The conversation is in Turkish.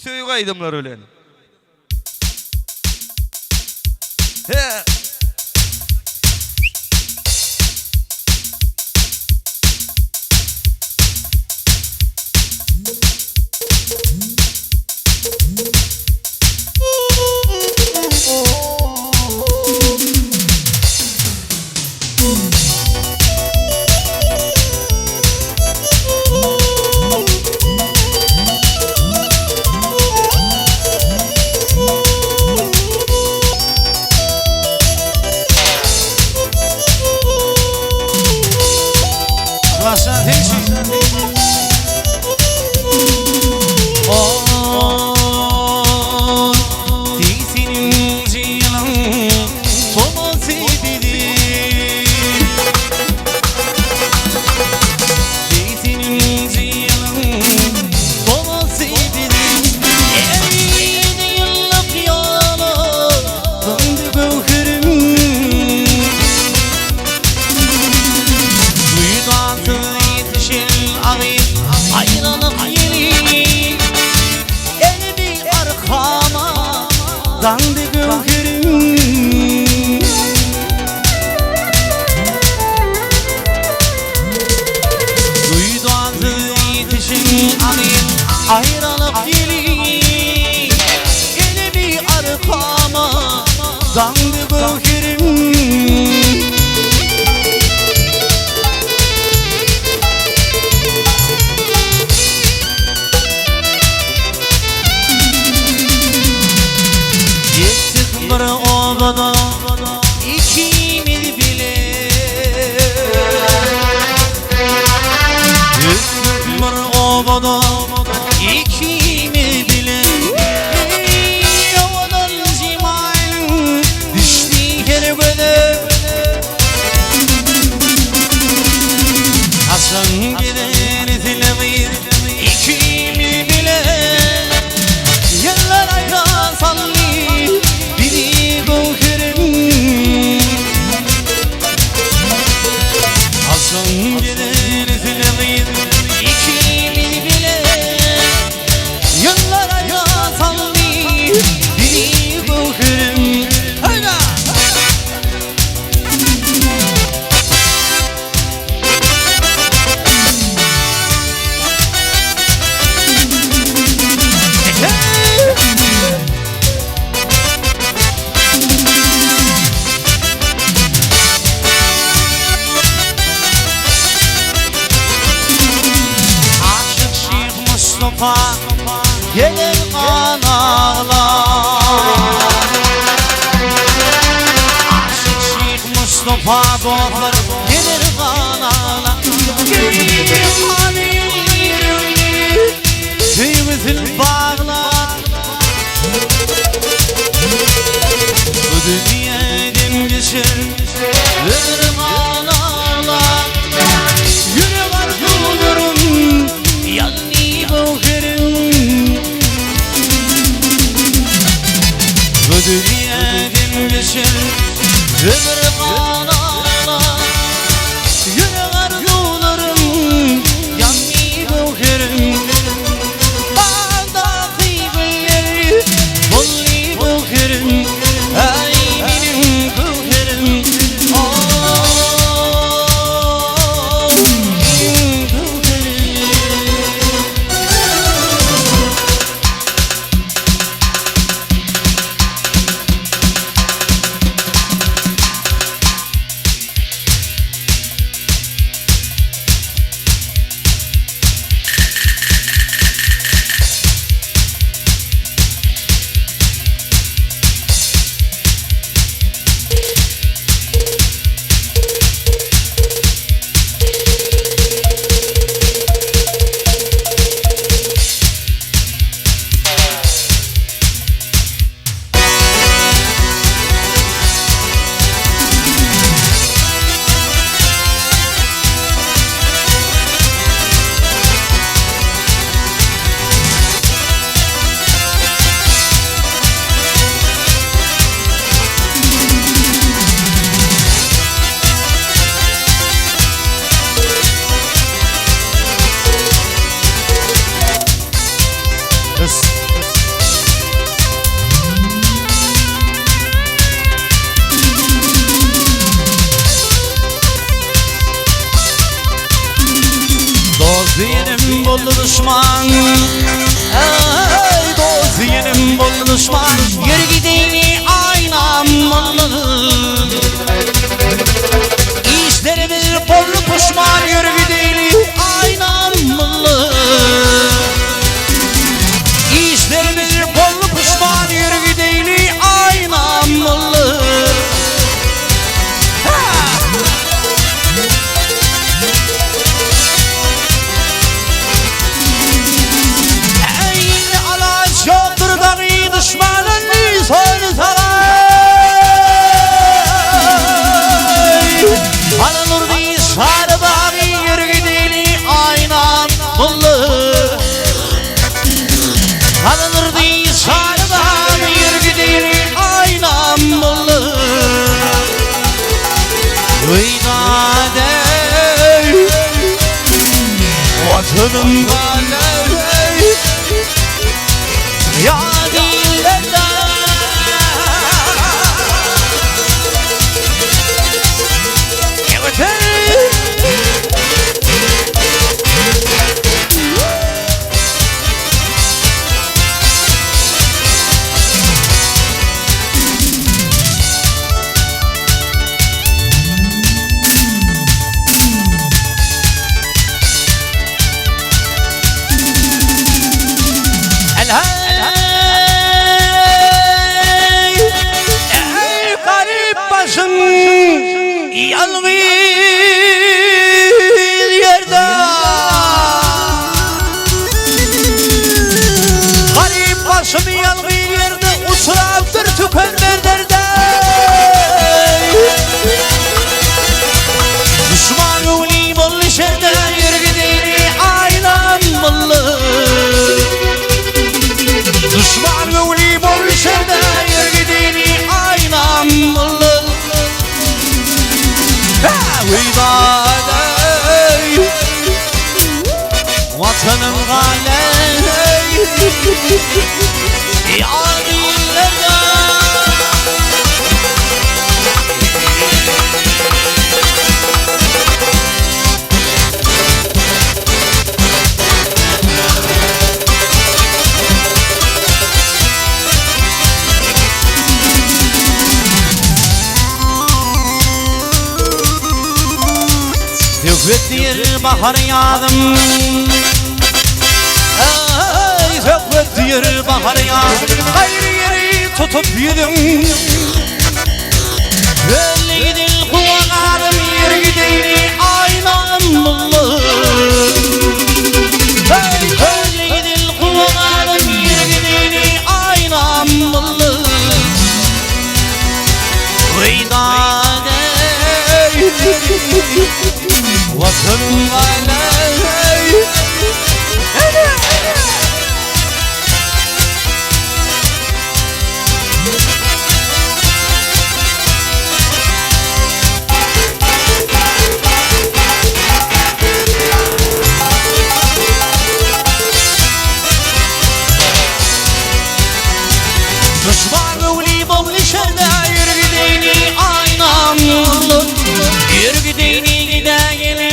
Söygaydım ölen. He. Ayrılık gelir, ele bir arkama dandı bökerim. Gittik bir obada, ikimiz bile. Gittik bir obada, İkimi bile yavadan cimayın düştü kerbede. Hasan gider dilemeyiz ikimi bile. Yıllar ayda sallı biri kokerim. Hasan gider dilemeyiz ikimi bile. Yıllara yasallı biri kokerim. Hayda! Aşık Şeyh Mustafa gelir kan ağlar. Aşık Şeyh Mustafa doğar gelir kan ağlar. Gelir kan yerini köyümüzün bağlar. Bu dünyadan geçer ömrüm kan ağlar. Yürü var yollarım yanni boğarım. Bu dünyadan geçer ömrüm kan ağlar. Yürü var yollarım yanni boğarım. Bağda kıybeleri bolli boğarım. Ay benim boğarım. bollu düşman. Ey dost yenim bollu düşman. Yürü gideyim aynam bollu. İşlerimiz bollu pişman. Yürü gideyim aynam bollu. İşlerimiz bollu pişman. Yürü gideyim aynam bollu. Vatanım aley ya dillerden. Evet ey garip başım yalnız yerde. Garip başım yalnız yerde uçuraptır tükenler derde. Düşman uli bollu şerde yürgüdeyni aylan bollu. Düşman uli bollu şerde yürgüdeyni aylan bollu. Veydaney vatanım galey yârillerden. Sökvettir bahar yağdım. Ey sökvettir bahar yağdım. Gayrı yeri tutup yürüdüm. Öyle gidil kulağım yer gideyni aynam bullu. Ey öyle gidil kulağım yer gideyni aynam bullu. Veydaney vatanım aley. Düşman uli bollu şerde yürü gideyni aynam bullu. Yürü gideyni gideyni